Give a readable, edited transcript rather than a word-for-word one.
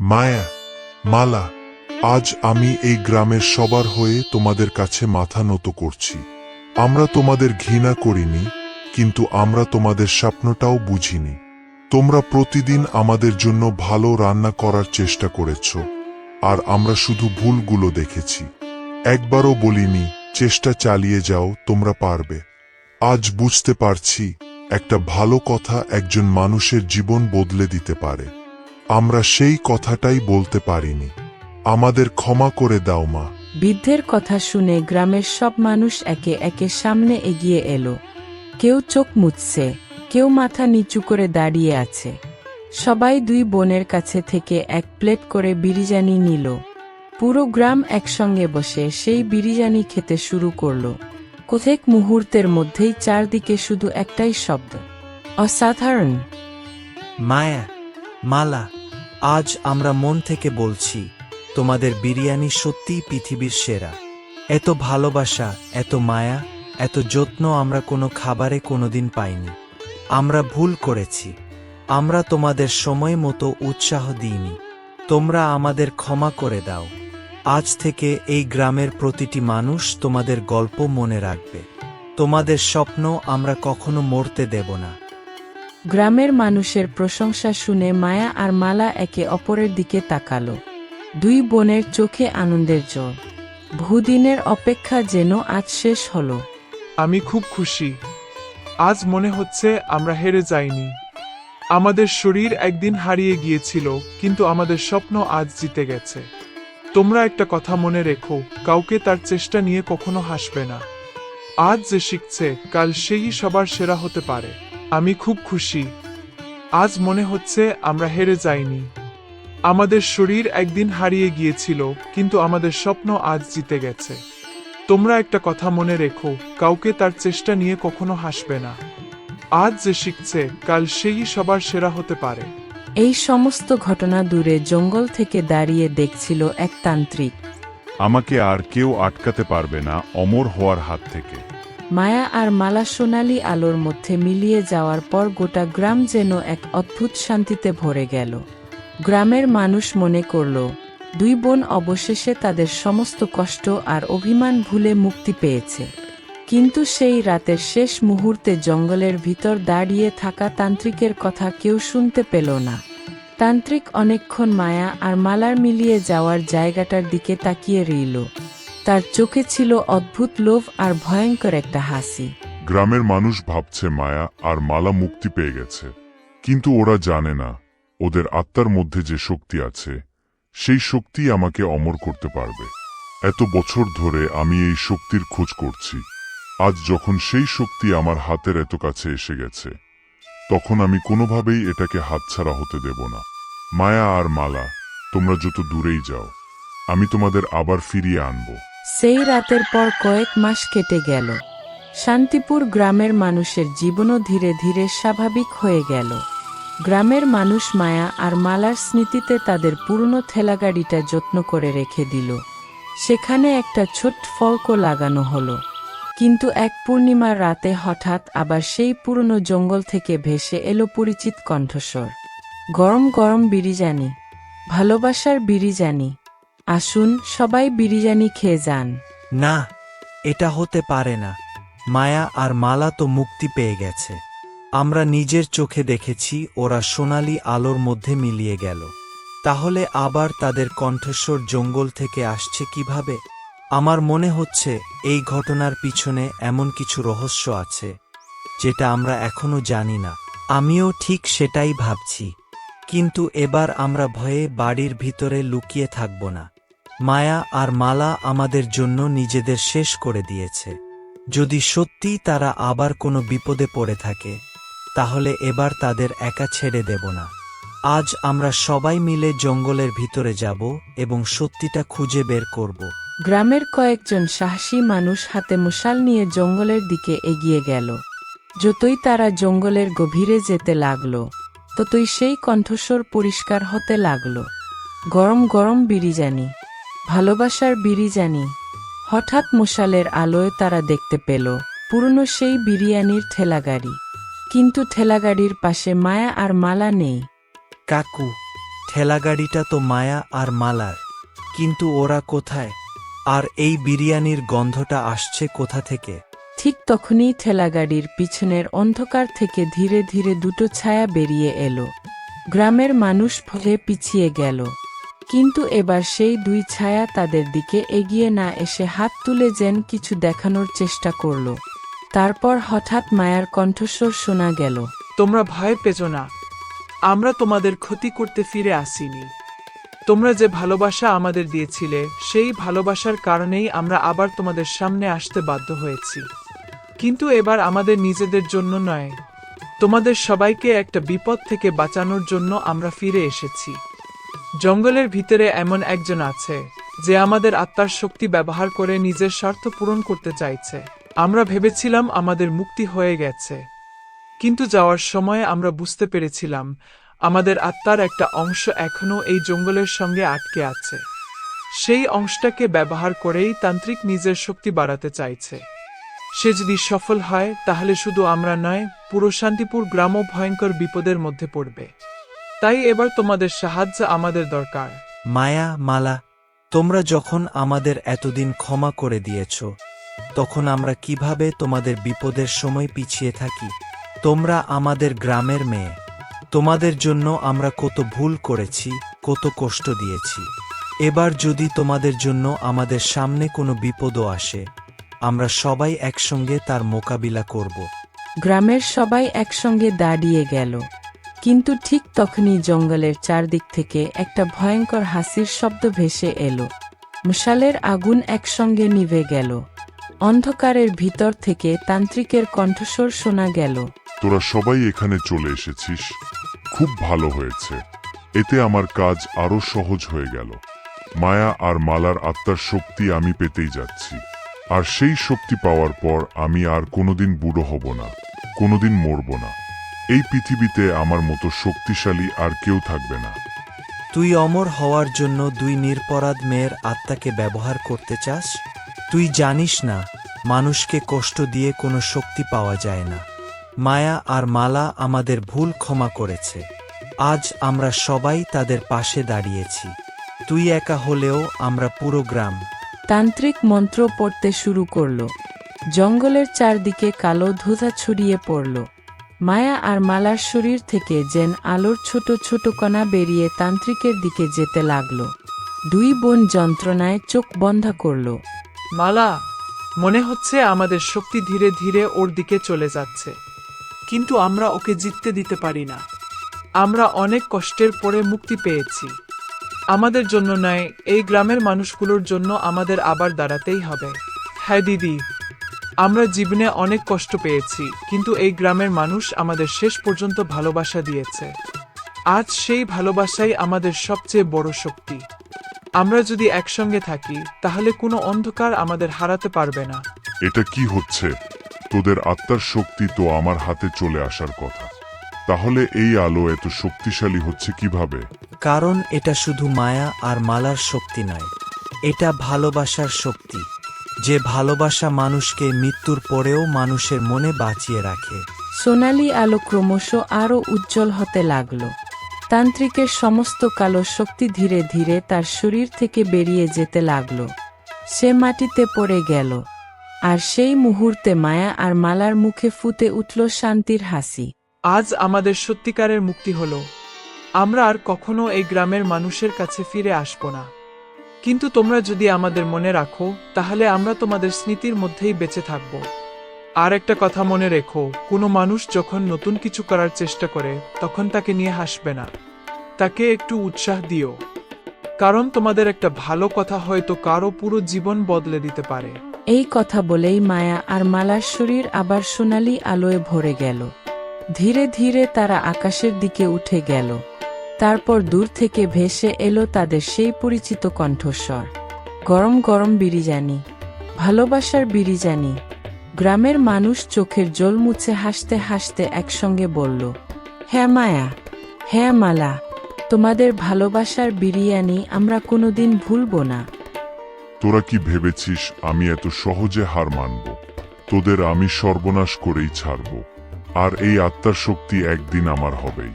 মায়া, মালা, আজ আমি এই গ্রামের সবার হয়ে তোমাদের কাছে মাথা নত করছি। আমরা তোমাদের ঘৃণা করিনি, কিন্তু আমরা তোমাদের স্বপ্নটাও বুঝিনি। তোমরা প্রতিদিন আমাদের জন্য ভালো রান্না করার চেষ্টা করেছ, আর আমরা শুধু ভুলগুলো দেখেছি। একবারও বলিনি চেষ্টা চালিয়ে যাও, তোমরা পারবে। আজ বুঝতে পারছি একটা ভালো কথা একজন মানুষের জীবন বদলে দিতে পারে। আমরা সেই কথাটাই বলতে পারিনি। আমাদের ক্ষমা করে দাও মা। বৃদ্ধের কথা শুনে গ্রামের সব মানুষ একে একে সামনে এগিয়ে এলো। কেউ চোখ মুছছে, কেউ মাথা নিচু করে দাঁড়িয়ে আছে। সবাই দুই বোনের কাছে থেকে এক প্লেট করে বিরিয়ানি নিল। পুরো গ্রাম একসঙ্গে বসে সেই বিরিয়ানি খেতে শুরু করলো। কয়েক মুহূর্তের মধ্যেই চারদিকে শুধু একটাই শব্দ, অসাধারণ। মায়া, মালা, আজ আমরা মন থেকে বলছি তোমাদের বিরিয়ানি সত্যিই পৃথিবীর সেরা। এত ভালোবাসা, এত মায়া, এত যত্ন আমরা কোনো খাবারে কোনোদিন পাইনি। আমরা ভুল করেছি। আমরা তোমাদের সময় মতো উৎসাহ দিইনি। তোমরা আমাদের ক্ষমা করে দাও। আজ থেকে এই গ্রামের প্রতিটি মানুষ তোমাদের গল্প মনে রাখবে। তোমাদের স্বপ্ন আমরা কখনো মরতে দেব না। গ্রামের মানুষের প্রশংসা শুনে মায়া আর মালা একে অপরের দিকে তাকালো। দুই বোনের চোখে আনন্দের জল। বহুদিনের অপেক্ষা যেন আজ শেষ হলো। আমি খুব খুশি। আজ মনে হচ্ছে আমরা হেরে যাইনি। আমাদের শরীর একদিন হারিয়ে গিয়েছিল, কিন্তু আমাদের স্বপ্ন আজ জিতে গেছে। তোমরা একটা কথা মনে রেখো, কাউকে তার চেষ্টা নিয়ে কখনো হাসবে না। আজ যে শিখছে, কাল সেই সবার সেরা হতে পারে। আমি খুব খুশি। আজ মনে হচ্ছে আমরা হেরে যাইনি। আমাদের শরীর একদিন হারিয়ে গিয়েছিল, কিন্তু আমাদের স্বপ্ন আজ জিতে গেছে। তোমরা একটা কথা মনে রেখো, কাউকে তার চেষ্টা নিয়ে কখনো হাসবে না। আজ যে শিখছে, কাল সেই সবার সেরা হতে পারে। এই সমস্ত ঘটনা দূরে জঙ্গল থেকে দাঁড়িয়ে দেখছিল এক তান্ত্রিক। আমাকে আর কেউ আটকাতে পারবে না অমর হওয়ার হাত থেকে। মায়া আর মালা সোনালি আলোর মধ্যে মিলিয়ে যাওয়ার পর গোটা গ্রাম যেন এক অদ্ভুত শান্তিতে ভরে গেল। গ্রামের মানুষ মনে করল, দুই বোন অবশেষে তাদের সমস্ত কষ্ট আর অভিমান ভুলে মুক্তি পেয়েছে। কিন্তু সেই রাতের শেষ মুহূর্তে জঙ্গলের ভিতর দাঁড়িয়ে থাকা তান্ত্রিকের কথা কেউ শুনতে পেল না। তান্ত্রিক অনেকক্ষণ মায়া আর মালার মিলিয়ে যাওয়ার জায়গাটার দিকে তাকিয়ে রইল। তার চোখে ছিল অদ্ভুত লোভ আর ভয়ঙ্কর একটা হাসি। গ্রামের মানুষ ভাবছে মায়া আর মালা মুক্তি পেয়ে গেছে, কিন্তু ওরা জানে না ওদের আত্মার মধ্যে যে শক্তি আছে, সেই শক্তি আমাকে অমর করতে পারবে। এত বছর ধরে আমি এই শক্তির খোঁজ করছি। আজ যখন সেই শক্তি আমার হাতের এত কাছে এসে গেছে, তখন আমি কোনোভাবেই এটাকে হাতছাড়া হতে দেব না। মায়া আর মালা, তোমরা যত দূরেই যাও, আমি তোমাদের আবার ফিরিয়ে আনব। সেই রাতের পর কয়েক মাস কেটে গেল। শান্তিপুর গ্রামের মানুষের জীবনও ধীরে ধীরে স্বাভাবিক হয়ে গেল। গ্রামের মানুষ মায়া আর মালার স্মৃতিতে তাদের পুরনো ঠেলাগাড়িটা যত্ন করে রেখে দিল। সেখানে একটা ছোট্ট ফলকও লাগানো হলো। কিন্তু এক পূর্ণিমার রাতে হঠাৎ আবার সেই পুরনো জঙ্গল থেকে ভেসে এলো পরিচিত কণ্ঠস্বর। গরম গরম বিরিয়ানি, ভালোবাসার বিরিয়ানি। আসুন সবাই বিরিয়ানি খেয়ে যান। না, এটা হতে পারে না। মায়া আর মালা তো মুক্তি পেয়ে গেছে। আমরা নিজের চোখে দেখেছি ওরা সোনালি আলোর মধ্যে মিলিয়ে গেল। তাহলে আবার তাদের কণ্ঠস্বর জঙ্গল থেকে আসছে কিভাবে? আমার মনে হচ্ছে এই ঘটনার পিছনে এমন কিছু রহস্য আছে, যেটা আমরা এখনো জানি না। আমিও ঠিক সেটাই ভাবছি। কিন্তু এবার আমরা ভয়ে বাড়ির ভিতরে লুকিয়ে থাকব না। মায়া আর মালা আমাদের জন্য নিজেদের শেষ করে দিয়েছে। যদি সত্যিই তারা আবার কোনো বিপদে পড়ে থাকে, তাহলে এবার তাদের একা ছেড়ে দেব না। আজ আমরা সবাই মিলে জঙ্গলের ভিতরে যাব এবং সত্যিটা খুঁজে বের করব। গ্রামের কয়েকজন সাহসী মানুষ হাতে মশাল নিয়ে জঙ্গলের দিকে এগিয়ে গেল। যতই তারা জঙ্গলের গভীরে যেতে লাগল, ততই সেই কণ্ঠস্বর পরিষ্কার হতে লাগল। গরম গরম বিরিয়ানি, ভালোবাসার বিরিয়ানি। হঠাৎ মশালের আলোয় তারা দেখতে পেল পুরনো সেই বিরিয়ানির ঠেলাগাড়ি। কিন্তু ঠেলাগাড়ির পাশে মায়া আর মালা নেই। কাকু, ঠেলাগাড়িটা তো মায়া আর মালার, কিন্তু ওরা কোথায়? আর এই বিরিয়ানির গন্ধটা আসছে কোথা থেকে? ঠিক তখনই ঠেলাগাড়ির পিছনের অন্ধকার থেকে ধীরে ধীরে দুটো ছায়া বেরিয়ে এলো। গ্রামের মানুষ ভয়ে পিছিয়ে গেল, কিন্তু এবার সেই দুই ছায়া তাদের দিকে এগিয়ে না এসে হাত তুলে যেন কিছু দেখানোর চেষ্টা করল। তারপর হঠাৎ মায়ার কণ্ঠস্বর শোনা গেল। তোমরা ভয় পেছো না, আমরা তোমাদের ক্ষতি করতে ফিরে আসিনি। তোমরা যে ভালোবাসা আমাদের দিয়েছিলে, সেই ভালোবাসার কারণেই আমরা আবার তোমাদের সামনে আসতে বাধ্য হয়েছি। কিন্তু এবার আমাদের নিজেদের জন্য নয়, তোমাদের সবাইকে একটা বিপদ থেকে বাঁচানোর জন্য আমরা ফিরে এসেছি। জঙ্গলের ভিতরে এমন একজন আছে যে আমাদের আত্মার শক্তি ব্যবহার করে নিজের স্বার্থ পূরণ করতে চাইছে। আমরা ভেবেছিলাম আমাদের মুক্তি হয়ে গেছে, কিন্তু যাওয়ার সময় আমরা বুঝতে পেরেছিলাম আমাদের আত্মার একটা অংশ এখনও এই জঙ্গলের সঙ্গে আটকে আছে। সেই অংশটাকে ব্যবহার করেই তান্ত্রিক নিজের শক্তি বাড়াতে চাইছে। সে যদি সফল হয় তাহলে শুধু আমরা নয়, পুরো শান্তিপুর গ্রামও ভয়ঙ্কর বিপদের মধ্যে পড়বে। তাই এবার তোমাদের সাহায্য আমাদের দরকার। মায়া, মালা, তোমরা যখন আমাদের এতদিন ক্ষমা করে দিয়েছ, তখন আমরা কিভাবে তোমাদের বিপদের সময় পিছিয়ে থাকি? তোমরা আমাদের গ্রামের মেয়ে, তোমাদের জন্য আমরা কত ভুল করেছি, কত কষ্ট দিয়েছি। এবার যদি তোমাদের জন্য আমাদের সামনে কোনো বিপদও আসে, আমরা সবাই একসঙ্গে তার মোকাবিলা করব। গ্রামের সবাই একসঙ্গে দাঁড়িয়ে গেল, কিন্তু ঠিক তখনই জঙ্গলের চারদিক থেকে একটা ভয়ঙ্কর হাসির শব্দ ভেসে এলো। মশালের আগুন একসঙ্গে নিভে গেল। অন্ধকারের ভিতর থেকে তান্ত্রিকের কণ্ঠস্বর শোনা গেল। তোরা সবাই এখানে চলে এসেছিস, খুব ভালো হয়েছে। এতে আমার কাজ আরো সহজ হয়ে গেল। মায়া আর মালার আত্মার শক্তি আমি পেতেই যাচ্ছি, আর সেই শক্তি পাওয়ার পর আমি আর কোনোদিন বুড়ো হব না, কোনোদিন মরব না। এই পৃথিবীতে আমার মতো শক্তিশালী আর কেউ থাকবে না। তুই অমর হওয়ার জন্য দুই নিরপরাধ মেয়ের আত্মাকে ব্যবহার করতে চাস? তুই জানিস না, মানুষকে কষ্ট দিয়ে কোনো শক্তি পাওয়া যায় না। মায়া আর মালা আমাদের ভুল ক্ষমা করেছে। আজ আমরা সবাই তাদের পাশে দাঁড়িয়েছি। তুই একা হলেও আমরা পুরো গ্রাম। তান্ত্রিক মন্ত্র পড়তে শুরু করল। জঙ্গলের চারদিকে কালো ধোঁয়া ছড়িয়ে পড়ল। মায়া আর মালার শরীর থেকে যেন আলোর ছোট ছোট কণা বেরিয়ে তান্ত্রিকের দিকে যেতে লাগল। দুই বোন যন্ত্রণায় চোখ বন্ধ করল। মালা, মনে হচ্ছে আমাদের শক্তি ধীরে ধীরে ওর দিকে চলে যাচ্ছে, কিন্তু আমরা ওকে জিততে দিতে পারি না। আমরা অনেক কষ্টের পরে মুক্তি পেয়েছি। আমাদের জন্য নয়, এই গ্রামের মানুষগুলোর জন্য আমাদের আবার দাঁড়াতেই হবে। হ্যাঁ দিদি, আমরা জীবনে অনেক কষ্ট পেয়েছি, কিন্তু এই গ্রামের মানুষ আমাদের শেষ পর্যন্ত ভালোবাসা দিয়েছে। আজ সেই ভালোবাসাই আমাদের সবচেয়ে বড় শক্তি। আমরা যদি একসঙ্গে থাকি তাহলে কোনো অন্ধকার আমাদের হারাতে পারবে না। এটা কি হচ্ছে? তোদের আত্মার শক্তি তো আমার হাতে চলে আসার কথা, তাহলে এই আলো এত শক্তিশালী হচ্ছে কিভাবে? কারণ এটা শুধু মায়া আর মালার শক্তি নয়, এটা ভালোবাসার শক্তি। যে ভালোবাসা মানুষকে মৃত্যুর পরেও মানুষের মনে বাঁচিয়ে রাখে। সোনালি আলো ক্রমশ আরও উজ্জ্বল হতে লাগল। তান্ত্রিকের সমস্ত কালো শক্তি ধীরে ধীরে তার শরীর থেকে বেরিয়ে যেতে লাগল। সে মাটিতে পড়ে গেল, আর সেই মুহূর্তে মায়া আর মালার মুখে ফুটে উঠল শান্তির হাসি। আজ আমাদের সত্যিকারের মুক্তি হলো। আমরা আর কখনো এই গ্রামের মানুষের কাছে ফিরে আসব না। কিন্তু তোমরা যদি আমাদের মনে রাখো, তাহলে আমরা তোমাদের স্মৃতির মধ্যেই বেঁচে থাকব। আর একটা কথা মনে রেখো, কোনো মানুষ যখন নতুন কিছু করার চেষ্টা করে তখন তাকে নিয়ে হাসবে না, তাকে একটু উৎসাহ দিও। কারণ তোমাদের একটা ভালো কথা হয়তো কারো পুরো জীবন বদলে দিতে পারে। এই কথা বলেই মায়া আর মালার শরীর আবার সোনালি আলোয় ভরে গেল। ধীরে ধীরে তারা আকাশের দিকে উঠে গেল। তারপর দূর থেকে ভেসে এলো তাদের সেই পরিচিত কণ্ঠস্বর, গরম গরম বিরিয়ানি, ভালোবাসার বিরিয়ানি। গ্রামের মানুষ চোখের জল মুছে হাসতে হাসতে একসঙ্গে বলল, হ্যাঁ মায়া, হ্যাঁ মালা, তোমাদের ভালোবাসার বিরিয়ানি আমরা কোনোদিন ভুলব না। তোরা কি ভেবেছিস আমি এত সহজে হার মানব? তোদের আমি সর্বনাশ করেই ছাড়ব, আর এই আত্মার শক্তি একদিন আমার হবেই।